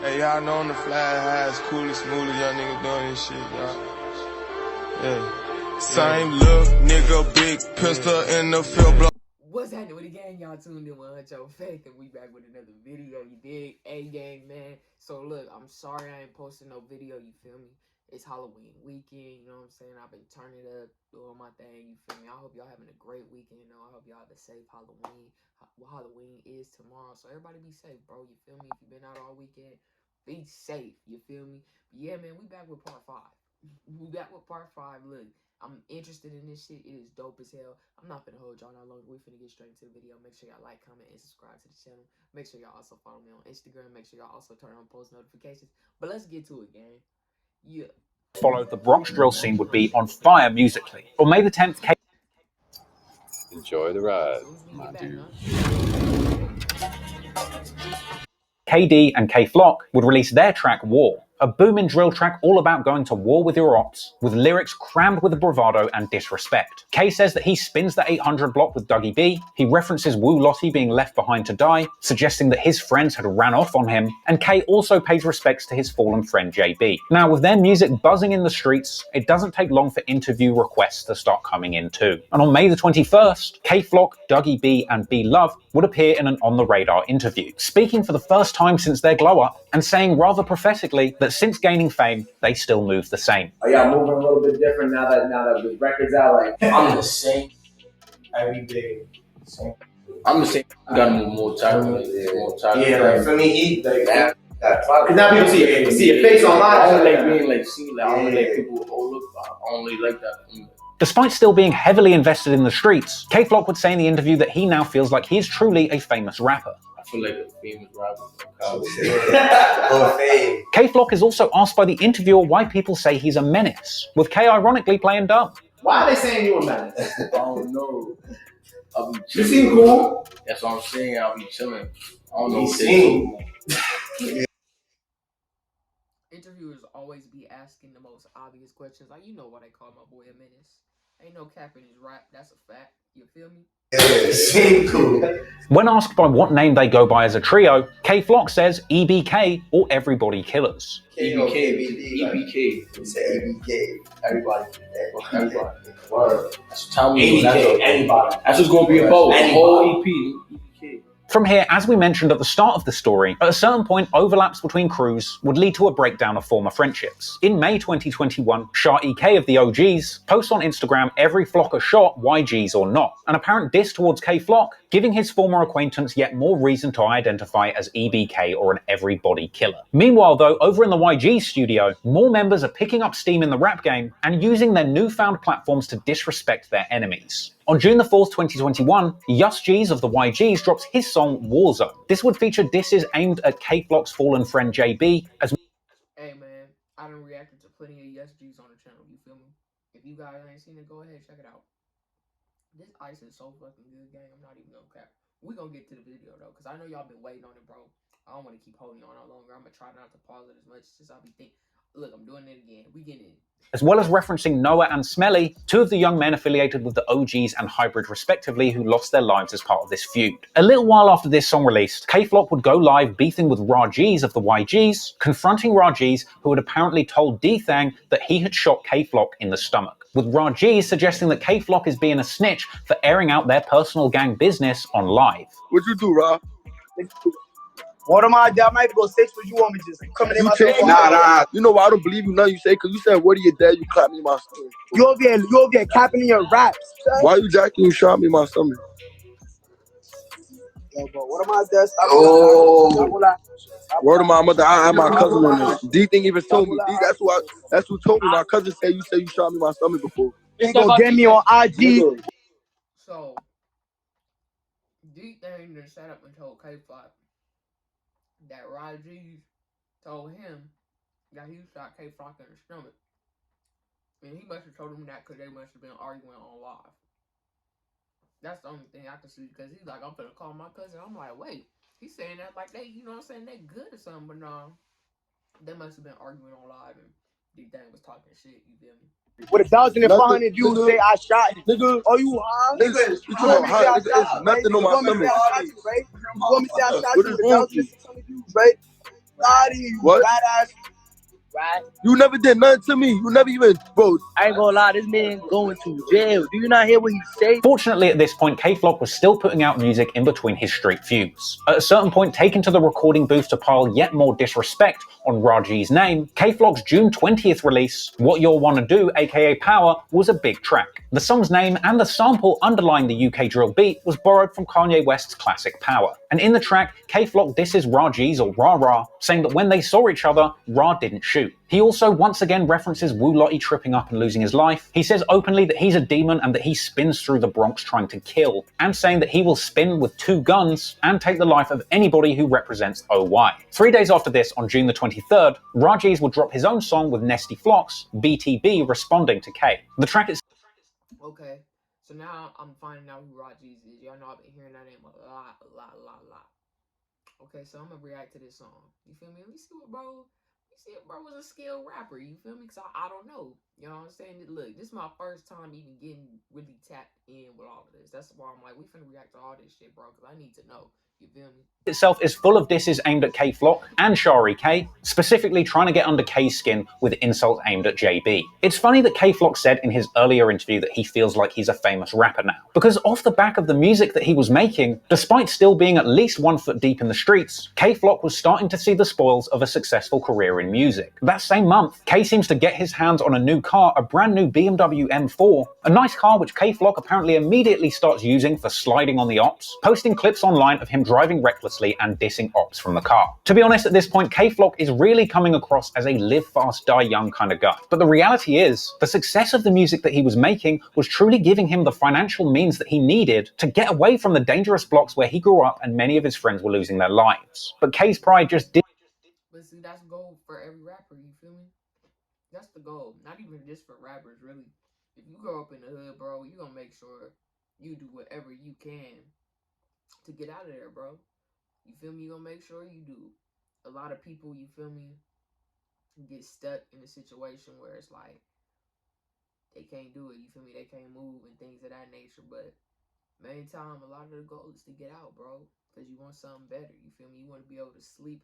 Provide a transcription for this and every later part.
Hey, y'all know on the fly high, it's cool and smooth as y'all niggas doing this shit, y'all. Yeah. Same look, nigga, big pistol in the field block. What's happening with the gang? Y'all tuned in with Huncho Faith, and we back with another video. You dig? A-gang, man. So look, I'm sorry I ain't posting no video, you feel me? It's Halloween weekend, you know what I'm saying? I've been turning up, doing my thing, you feel me? I hope y'all having a great weekend, though. I hope y'all have a safe Halloween. Well, Halloween is tomorrow, so everybody be safe, bro, you feel me? If you've been out all weekend, be safe, you feel me? But yeah, man, we back with part 5. We back with part 5. Look, I'm interested in this shit. It is dope as hell. I'm not finna hold y'all no longer. We finna get straight into the video. Make sure y'all like, comment, and subscribe to the channel. Make sure y'all also follow me on Instagram. Make sure y'all also turn on post notifications. But let's get to it, gang. Yeah. Followed the Bronx drill scene would be on fire musically. On May the 10th, Enjoy the ride, my dude. KD and K-Flock would release their track War, a booming drill track all about going to war with your ops, with lyrics crammed with bravado and disrespect. K says that he spins the 800 block with Dougie B, he references Wu Lottie being left behind to die, suggesting that his friends had ran off on him, and K also pays respects to his fallen friend JB. Now, with their music buzzing in the streets, it doesn't take long for interview requests to start coming in too. And on May the 21st, K-Flock, Dougie B, and B Love would appear in an On The Radar interview, speaking for the first time since their glow-up, and saying rather prophetically that since gaining fame, they still move the same. Are y'all moving a little bit different now that the record's out? Like, I'm the same every day. Same. I'm the same. I gotta move more tight. Yeah, like for me, he like that. Cause now people see your face online. I don't like being like seen. Like, I don't like people. Oh look, I don't really like that. Despite still being heavily invested in the streets, K-Flock would say in the interview that he now feels like he is truly a famous rapper. I feel like a famous rapper. K-Flock is also asked by the interviewer why people say he's a menace, with K ironically playing dumb. Why are they saying you a menace? I don't know. I'll be You seem cool. That's what I'm saying. I'll be chilling. I don't know. You seem. Interviewers always be asking the most obvious questions. Like, you know why they call my boy a menace. Ain't no cap in his rap. That's a fact. You feel me? Yeah, seem cool. When asked by what name they go by as a trio, K-Flock says EBK or Everybody Killers. EBK. You say EBK. Everybody. Word. That's how we anybody. That's what's gonna be about. Whole EP. EBK. From here, as we mentioned at the start of the story, at a certain point, overlaps between crews would lead to a breakdown of former friendships. In May 2021, Shah EK of the OGs posts on Instagram every Flocker shot, YGs or not, an apparent diss towards K-Flock, giving his former acquaintance yet more reason to identify as EBK or an everybody killer. Meanwhile though, over in the YG studio, more members are picking up steam in the rap game and using their newfound platforms to disrespect their enemies. On June the 4th, 2021, Yus G's of the YGs drops his song Warzone. This would feature disses aimed at K-Flock's fallen friend JB as... Hey man, I done reacted to plenty of Yus G's on the channel, you feel me? If you guys ain't seen it, go ahead, check it out. This ice is so fucking good, gang. I'm not even gonna cap. We gonna get to the video though, cause I know y'all been waiting on it, bro. I don't want to keep holding on no longer. I'm gonna try not to pause it as much since I'll be thinking. Look, I'm doing it again. We getting it. As well as referencing Noah and Smelly, two of the young men affiliated with the OGs and Hybrid respectively who lost their lives as part of this feud. A little while after this song released, K-Flock would go live beefing with Raj's of the YGs, confronting Raj's who had apparently told D-Thang that he had shot K-Flock in the stomach, with Raj's suggesting that K-Flock is being a snitch for airing out their personal gang business on live. What'd you do, Rob? What am I? I might go 6, but you want me just coming in my face? Nah. You know why I don't believe you nothing you say? Cause you said, what are you dead? You clapped me in my stomach. You over here capping in your raps. Son. Why you jacking? You shot me in my stomach. Yo, bro, what am I dead? Word of my mother, I had my cousin on this. D thing even told me. D, that's who told me. My cousin said you shot me in my stomach before. You gonna get me on IG. So, D-Thang just sat up and told K-5 that Raj's told him that he shot K-Flock in the stomach. And he must have told him that because they must have been arguing on live. That's the only thing I can see, because he's like, I'm gonna call my cousin. I'm like, wait, he's saying that like they, you know what I'm saying, they good or something, but no. They must have been arguing on live and D-Thang was talking shit, you feel me? With 1,500 views say I shot him. Nigga, are you high? Nigga, you talking high? It's nothing on my stomach. You want me to say I shot you with 1,600 views, right? What? Badass. Right? You never did nothing to me. You never even, bro. I ain't gonna lie, this man going to jail. Do you not hear what he say? Fortunately, at this point, K-Flock was still putting out music in between his street feuds. At a certain point, taken to the recording booth to pile yet more disrespect on Raji's name, K-Flock's June 20th release, What You'll Wanna Do, aka Power, was a big track. The song's name and the sample underlying the UK drill beat was borrowed from Kanye West's classic Power. And in the track, K-Flock disses Raji's or Ra, saying that when they saw each other, Ra didn't shoot. He also once again references Wu Lottie tripping up and losing his life. He says openly that he's a demon and that he spins through the Bronx trying to kill, and saying that he will spin with 2 guns and take the life of anybody who represents OY. 3 days after this, on June the 23rd, Raji's would drop his own song with Nesty Flox, BTB, responding to K. The track is... Okay, so now I'm finding out who Raji's is. Y'all know I've been hearing that name a lot. Okay, so I'm gonna react to this song. You feel me? Let me see what bro was a skilled rapper. You feel me? Cause I don't know. You know what I'm saying? Look, this is my first time even getting really tapped in with all of this. That's why I'm like, we finna react to all this shit, bro. Cause I need to know. You feel me? Itself is full of disses aimed at K-Flock and Shari K, specifically trying to get under K's skin with insults aimed at JB. It's funny that K-Flock said in his earlier interview that he feels like he's a famous rapper now, because off the back of the music that he was making, despite still being at least 1 foot deep in the streets, K-Flock was starting to see the spoils of a successful career in music. That same month, K seems to get his hands on a new car, a brand new BMW M4, a nice car which K-Flock apparently immediately starts using for sliding on the ops, posting clips online of him driving recklessly and dissing ops from the car. To be honest, at this point, K-Flock is really coming across as a live fast, die young kind of guy. But the reality is, the success of the music that he was making was truly giving him the financial means that he needed to get away from the dangerous blocks where he grew up and many of his friends were losing their lives. But K's pride just did. But see, that's goal for every rapper, you feel me? That's the goal. Not even just for rappers, really. If you grow up in the hood, bro, you gonna make sure you do whatever you can to get out of there, bro. You feel me? You gonna make sure you do. A lot of people, you feel me, get stuck in a situation where it's like they can't do it, you feel me? They can't move and things of that nature. But main time, a lot of the goal is to get out, bro, because you want something better. You feel me? You want to be able to sleep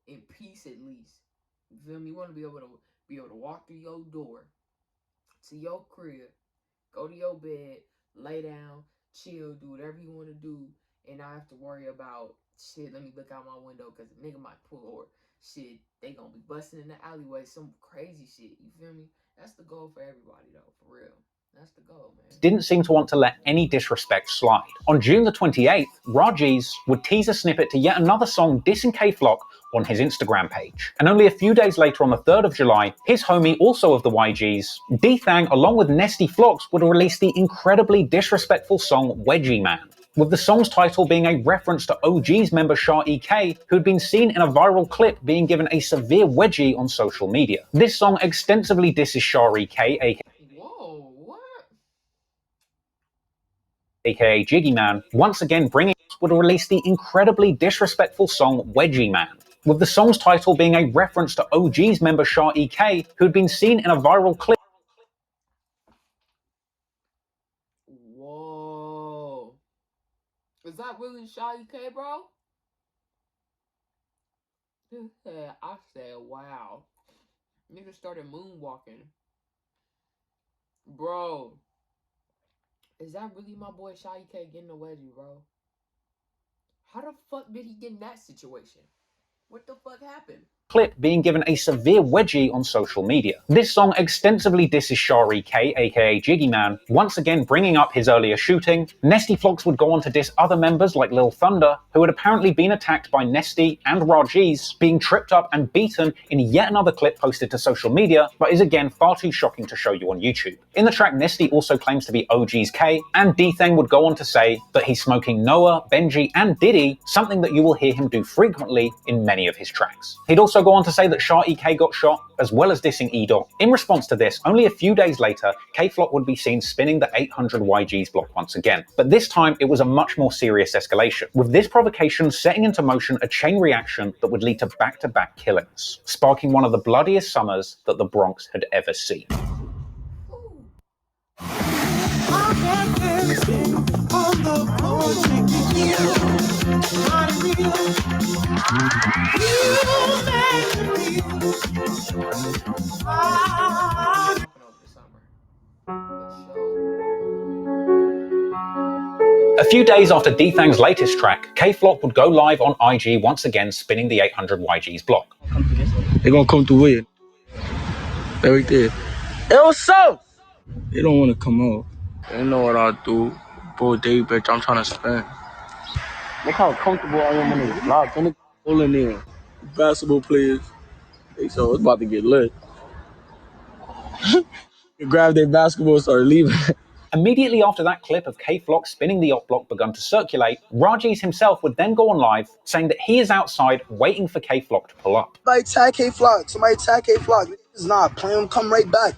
in peace at least. You feel me? You want to be able to walk through your door to your crib, go to your bed, lay down, chill, do whatever you want to do, and not have to worry about shit. Let me look out my window because a nigga might pull, or shit, they gonna be busting in the alleyway, some crazy shit. You feel me? That's the goal for everybody, though, for real. That's the goal, man. Didn't seem to want to let any disrespect slide. On June the 28th, Raji's would tease a snippet to yet another song dissing K-Flock on his Instagram page. And only a few days later, on the 3rd of July, his homie, also of the YGs, D-Thang, along with Nesty Flox, would release the incredibly disrespectful song Wedgie Man, with the song's title being a reference to OG's member Shah E.K., who had been seen in a viral clip being given a severe wedgie on social media. This song extensively disses Shah E.K., aka Jiggy Man, once again bringing would release the incredibly disrespectful song Wedgie Man, with the song's title being a reference to OG's member Shah E.K., who had been seen in a viral clip. Whoa. Is that really Shah E.K., bro? I said, wow. Nigga started moonwalking. Bro. Is that really my boy Shah E.K. getting a wedgie, bro? How the fuck did he get in that situation? What the fuck happened? Clip being given a severe wedgie on social media. This song extensively disses Shah E.K., aka Jiggy Man, once again bringing up his earlier shooting. Nesty Flox would go on to diss other members like Lil Thunder, who had apparently been attacked by Nesty and Raji's, being tripped up and beaten in yet another clip posted to social media, but is again far too shocking to show you on YouTube. In the track, Nesty also claims to be OG's K, and D-Thang would go on to say that he's smoking Noah, Benji, and Diddy, something that you will hear him do frequently in many of his tracks. He'd also go on to say that Shah E.K. got shot, as well as dissing E-Dot. In response to this, only a few days later, K-Flock would be seen spinning the 800 YG's block once again. But this time, it was a much more serious escalation, with this provocation setting into motion a chain reaction that would lead to back-to-back killings, sparking one of the bloodiest summers that the Bronx had ever seen. You Over the summer. For sure. A few days after D-Thang's latest track, K-Flock would go live on IG once again spinning the 800 YG's block. They gonna come through with it. Right there. Hey, what's up? They don't want to come out. They know what I do. Bro, day, bitch, I'm trying to spin. Look how comfortable I am on this block. When they all in there. Basketball players. They so it's about to get lit. They grab their basketball and start leaving. Immediately after that clip of K-Flock spinning the op block begun to circulate, Raji's himself would then go on live saying that he is outside waiting for K-Flock to pull up. Somebody tag K-Flock. Somebody tag K-Flock. It's not playing. Come right back.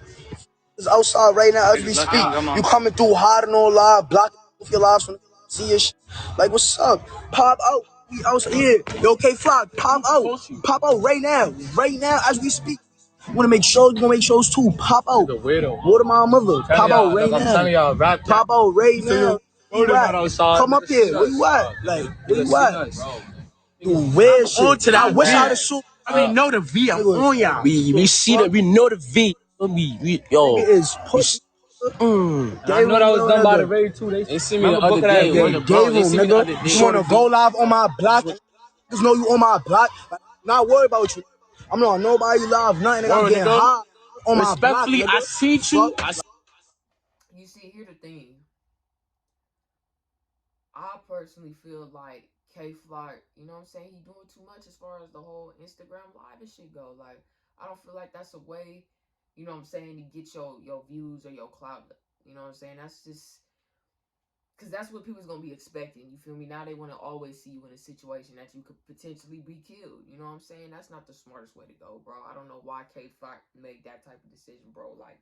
It's outside right now as we speak. You coming through hard and all live, blocking off your lives from see your shit. Like, what's up? Pop out. We outside here. Yo, K-Flock, pop out. Pop out right now. Right now as we speak. You wanna make shows? You wanna make shows too? Pop out. Water my mother. Pop out right now. Pop out right now. Come up here. Where you at? Like, where you at? You weird shit. I wish I'd have shoot. I mean, know the V. I'm on y'all. We see that. We know the V. Yo. Nigga is pussy. I know that was done by the raid too. They see me the other day. You wanna go live on my block? Niggas know you on my block. Like, not worried about you. I'm not nobody live, nothing. I'm getting high on my block. Respectfully, I see you. You see, here's the thing. I personally feel like K-Flock, you know what I'm saying? He doing too much as far as the whole Instagram live and shit go. Like, I don't feel like that's a way, you know what I'm saying, to get your views or your clout. You know what I'm saying? That's just, because that's what people's going to be expecting. You feel me? Now they want to always see you in a situation that you could potentially be killed. You know what I'm saying? That's not the smartest way to go, bro. I don't know why K-Flock made that type of decision, bro. Like,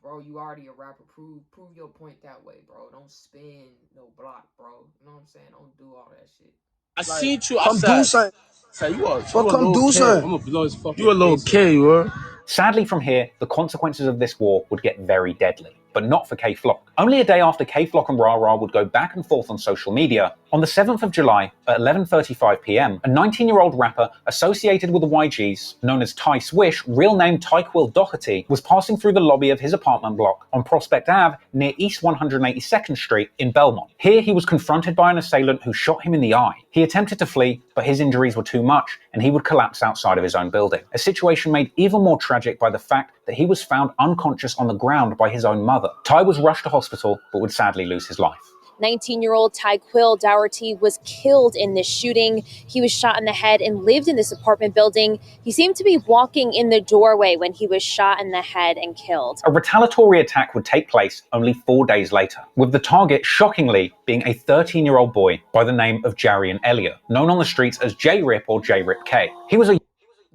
bro, you already a rapper. Prove your point that way, bro. Don't spin no block, bro. You know what I'm saying? Don't do all that shit. I seen you. Come do something. Say you are. Come do something. I'm gonna blow his fucking. You a little kid, you are. Sadly from here, the consequences of this war would get very deadly, but not for K-Flock. Only a day after K-Flock and Ra Ra would go back and forth on social media, on the 7th of July at 11:35 p.m, a 19-year-old rapper associated with the YGs, known as Ty Swish, real name Tyquil Doherty, was passing through the lobby of his apartment block on Prospect Ave near East 182nd Street in Belmont. Here he was confronted by an assailant who shot him in the eye. He attempted to flee, but his injuries were too much and he would collapse outside of his own building. A situation made even more tragic by the fact that he was found unconscious on the ground by his own mother. Ty was rushed to hospital, but would sadly lose his life. 19-year-old Tyquil Doherty was killed in this shooting. He was shot in the head and lived in this apartment building. He seemed to be walking in the doorway when he was shot in the head and killed. A retaliatory attack would take place only 4 days later, with the target shockingly being a 13-year-old boy by the name of Jarian Elliott, known on the streets as J-Rip or J-Rip K. He was a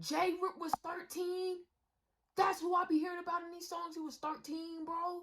J-Rip was 13? That's who I be hearing about in these songs. He was 13, bro.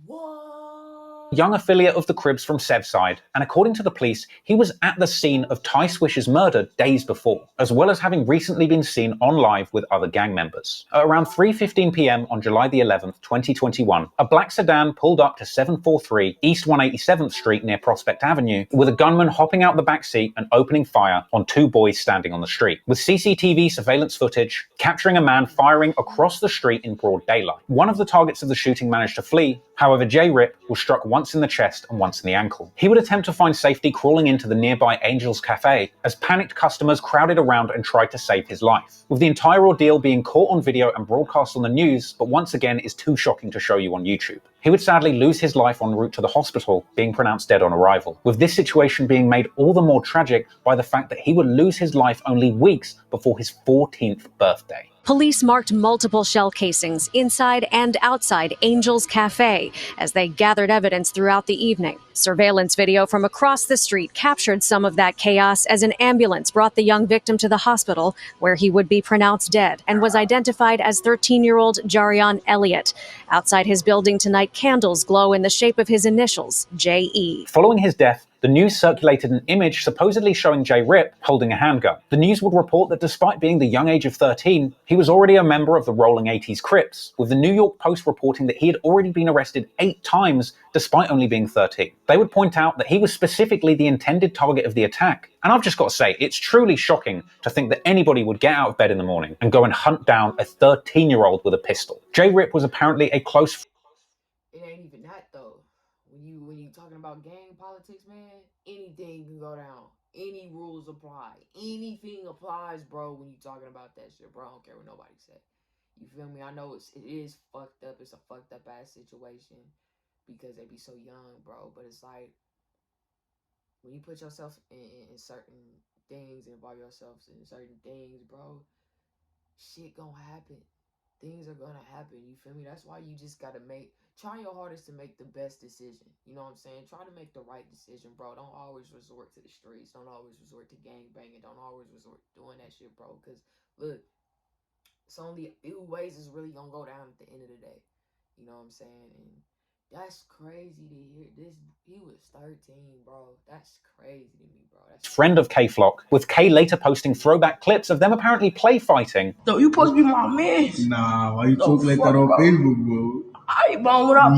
What? young affiliate of the Cribs from Sevside, and according to the police, he was at the scene of Ty Swish's murder days before, as well as having recently been seen on live with other gang members. At around 3:15 p.m. on July the 11th, 2021, a black sedan pulled up to 743 East 187th Street near Prospect Avenue, with a gunman hopping out the back seat and opening fire on two boys standing on the street, with CCTV surveillance footage capturing a man firing across the street in broad daylight. One of the targets of the shooting managed to flee. However, J-Rip was struck once in the chest and once in the ankle. He would attempt to find safety crawling into the nearby Angel's Cafe as panicked customers crowded around and tried to save his life, with the entire ordeal being caught on video and broadcast on the news, but once again is too shocking to show you on YouTube. He would sadly lose his life en route to the hospital, being pronounced dead on arrival, with this situation being made all the more tragic by the fact that he would lose his life only weeks before his 14th birthday. Police marked multiple shell casings inside and outside Angel's Cafe as they gathered evidence throughout the evening. Surveillance video from across the street captured some of that chaos as an ambulance brought the young victim to the hospital, where he would be pronounced dead and was identified as 13-year-old Jarian Elliott. Outside his building tonight, candles glow in the shape of his initials, J.E. Following his death, the news circulated an image supposedly showing J. Rip holding a handgun. The news would report that despite being the young age of 13, he was already a member of the Rolling 80s Crips, with the New York Post reporting that he had already been arrested 8 times despite only being 13. They would point out that he was specifically the intended target of the attack, and I've just got to say, it's truly shocking to think that anybody would get out of bed in the morning and go and hunt down a 13-year-old with a pistol. J. Rip was apparently a close... It ain't even that though. When you talking about gang politics, man, anything can go down. Any rules apply. Anything applies, bro, when you talking about that shit, bro. I don't care what nobody say. You feel me? I know it is fucked up. It's a fucked up ass situation because they be so young, bro. But it's like, when you put yourself in certain things, involve yourself in certain things, bro, shit gonna happen. Things are gonna happen, you feel me? That's why you just gotta try your hardest to make the best decision. You know what I'm saying? Try to make the right decision, bro. Don't always resort to the streets. Don't always resort to gang banging. Don't always resort to doing that shit, bro. Because, look, it's only a few ways it's really gonna go down at the end of the day. You know what I'm saying? And that's crazy to hear. He was 13, bro. That's crazy to me, bro. That's friend of K Flock, with K later posting throwback clips of them apparently play fighting. Yo, you supposed to be my man. Nah, why you talking like that on Facebook, bro? I bro, what I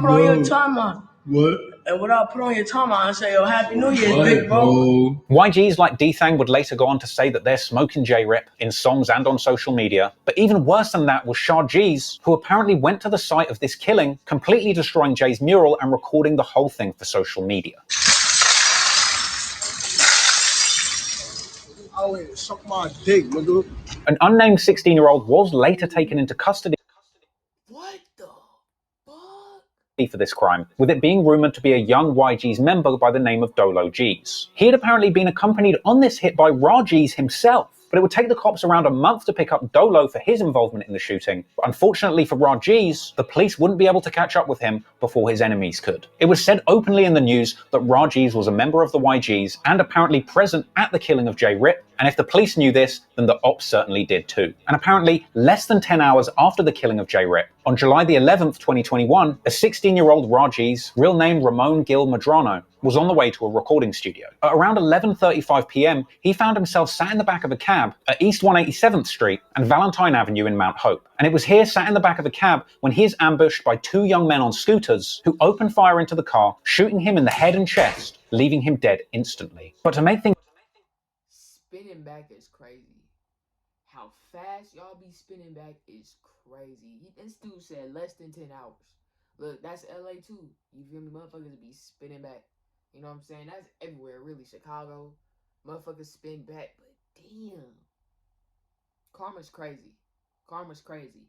put on your timeline. What? And what I put on your timeline and say, yo, Happy New Year, big bro. YGs like D-Thang would later go on to say that they're smoking J-Rip in songs and on social media. But even worse than that was Shah G's, who apparently went to the site of this killing, completely destroying Jay's mural and recording the whole thing for social media. Suck my dick, nigga. An unnamed 16-year-old was later taken into custody. What the fuck? For this crime, with it being rumored to be a young YG's member by the name of Dolo G's. He had apparently been accompanied on this hit by Ra G's himself, but it would take the cops around a month to pick up Dolo for his involvement in the shooting. But unfortunately for Ra G's, the police wouldn't be able to catch up with him before his enemies could. It was said openly in the news that Ra G's was a member of the YGs and apparently present at the killing of J. Rip, and if the police knew this, then the ops certainly did too. And apparently, less than 10 hours after the killing of J. Rip, on July the 11th, 2021, a 16-year-old Raji's, real name Ramon Gil Medrano, was on the way to a recording studio. At around 11:35 p.m., he found himself sat in the back of a cab at East 187th Street and Valentine Avenue in Mount Hope. And it was here, sat in the back of the cab, when he is ambushed by 2 young men on scooters who open fire into the car, shooting him in the head and chest, leaving him dead instantly. But to make things spinning back is crazy. How fast y'all be spinning back is crazy. This dude said less than 10 hours. Look, that's LA too. You feel me? Motherfuckers be spinning back. You know what I'm saying? That's everywhere, really. Chicago, motherfuckers spin back. But damn, karma's crazy. Karma's crazy.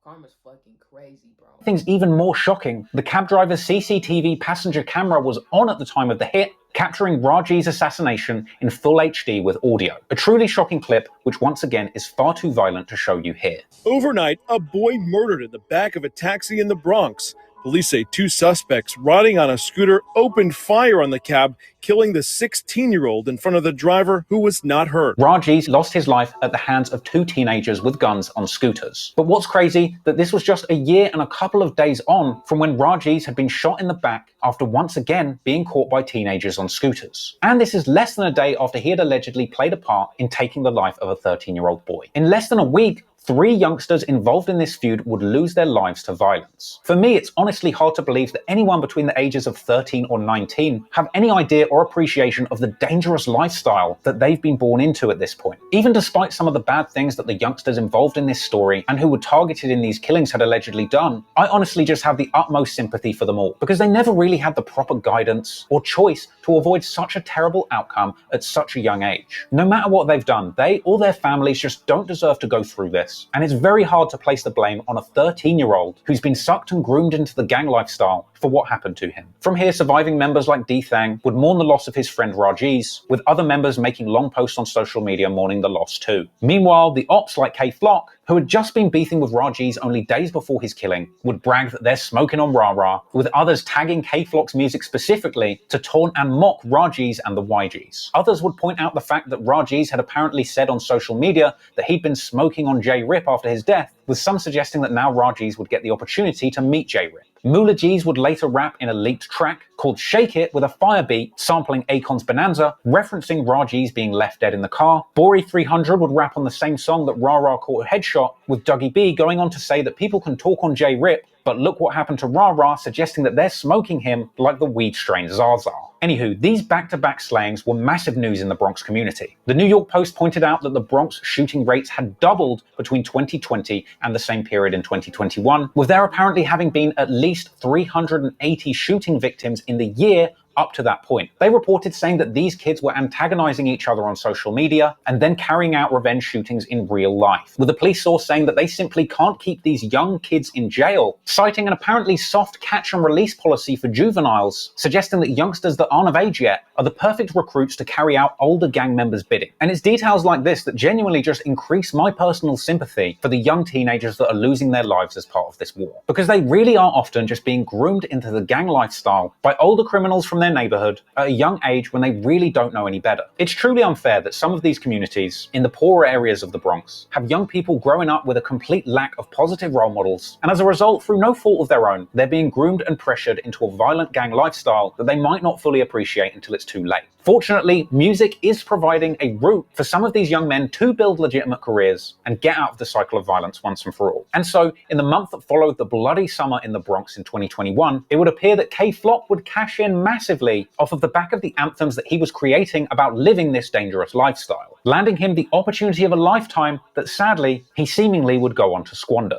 Karma's fucking crazy, bro. Things even more shocking, the cab driver's CCTV passenger camera was on at the time of the hit, capturing Raji's assassination in full HD with audio. A truly shocking clip, which once again is far too violent to show you here. Overnight, a boy murdered in the back of a taxi in the Bronx. Police say 2 suspects riding on a scooter opened fire on the cab, killing the 16-year-old in front of the driver, who was not hurt. Raji's lost his life at the hands of 2 teenagers with guns on scooters. But what's crazy, that this was just a year and a couple of days on from when Raji's had been shot in the back after once again being caught by teenagers on scooters. And this is less than a day after he had allegedly played a part in taking the life of a 13-year-old boy. In less than a week, 3 youngsters involved in this feud would lose their lives to violence. For me, it's honestly hard to believe that anyone between the ages of 13 or 19 have any idea or appreciation of the dangerous lifestyle that they've been born into at this point. Even despite some of the bad things that the youngsters involved in this story and who were targeted in these killings had allegedly done, I honestly just have the utmost sympathy for them all, because they never really had the proper guidance or choice to avoid such a terrible outcome at such a young age. No matter what they've done, they or their families just don't deserve to go through this. And it's very hard to place the blame on a 13-year-old who's been sucked and groomed into the gang lifestyle for what happened to him. From here, surviving members like D-Thang would mourn the loss of his friend Raji's, with other members making long posts on social media mourning the loss too. Meanwhile, the ops like K Flock, who had just been beefing with Raji's only days before his killing, would brag that they're smoking on Ra-Ra, with others tagging K Flock's music specifically to taunt and mock Raji's and the YGs. Others would point out the fact that Raji's had apparently said on social media that he'd been smoking on J. Rip after his death, with some suggesting that now Raji's would get the opportunity to meet J. Rip. Moolah G's would later later rap in a leaked track called Shake It with a fire beat sampling Akon's Bonanza, referencing Raji's being left dead in the car. Bori300 would rap on the same song that Ra Ra caught a headshot, with Dougie B going on to say that people can talk on J-Rip, but look what happened to Ra Ra, suggesting that they're smoking him like the weed strain Zaza. Anywho, these back-to-back slayings were massive news in the Bronx community. The New York Post pointed out that the Bronx shooting rates had doubled between 2020 and the same period in 2021, with there apparently having been at least 380 shooting victims in the year up to that point. They reported saying that these kids were antagonizing each other on social media and then carrying out revenge shootings in real life, with a police source saying that they simply can't keep these young kids in jail, citing an apparently soft catch and release policy for juveniles, suggesting that youngsters that aren't of age yet are the perfect recruits to carry out older gang members' bidding. And it's details like this that genuinely just increase my personal sympathy for the young teenagers that are losing their lives as part of this war, because they really are often just being groomed into the gang lifestyle by older criminals from their neighborhood at a young age when they really don't know any better. It's truly unfair that some of these communities in the poorer areas of the Bronx have young people growing up with a complete lack of positive role models, and as a result, through no fault of their own, they're being groomed and pressured into a violent gang lifestyle that they might not fully appreciate until it's too late. Fortunately, music is providing a route for some of these young men to build legitimate careers and get out of the cycle of violence once and for all. And so, in the month that followed the bloody summer in the Bronx in 2021, it would appear that K-Flock would cash in massively off of the back of the anthems that he was creating about living this dangerous lifestyle, landing him the opportunity of a lifetime that sadly, he seemingly would go on to squander.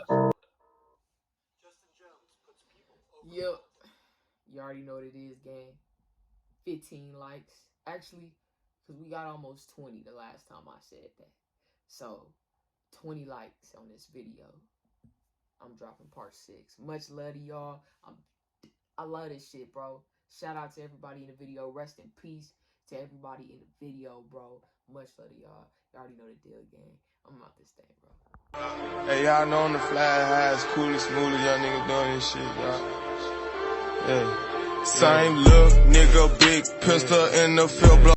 Yep. You already know what it is, gang. 15 likes. Actually, because we got almost 20 the last time I said that. So, 20 likes on this video. I'm dropping part 6. Much love to y'all. I love this shit, bro. Shout out to everybody in the video. Rest in peace to everybody in the video, bro. Much love to y'all. You already know the deal, gang. I'm out this thing, bro. Hey, y'all know on the fly how it's cool and smooth as y'all niggas doing this shit, y'all. Yeah. Same look, nigga, big pistol in the field.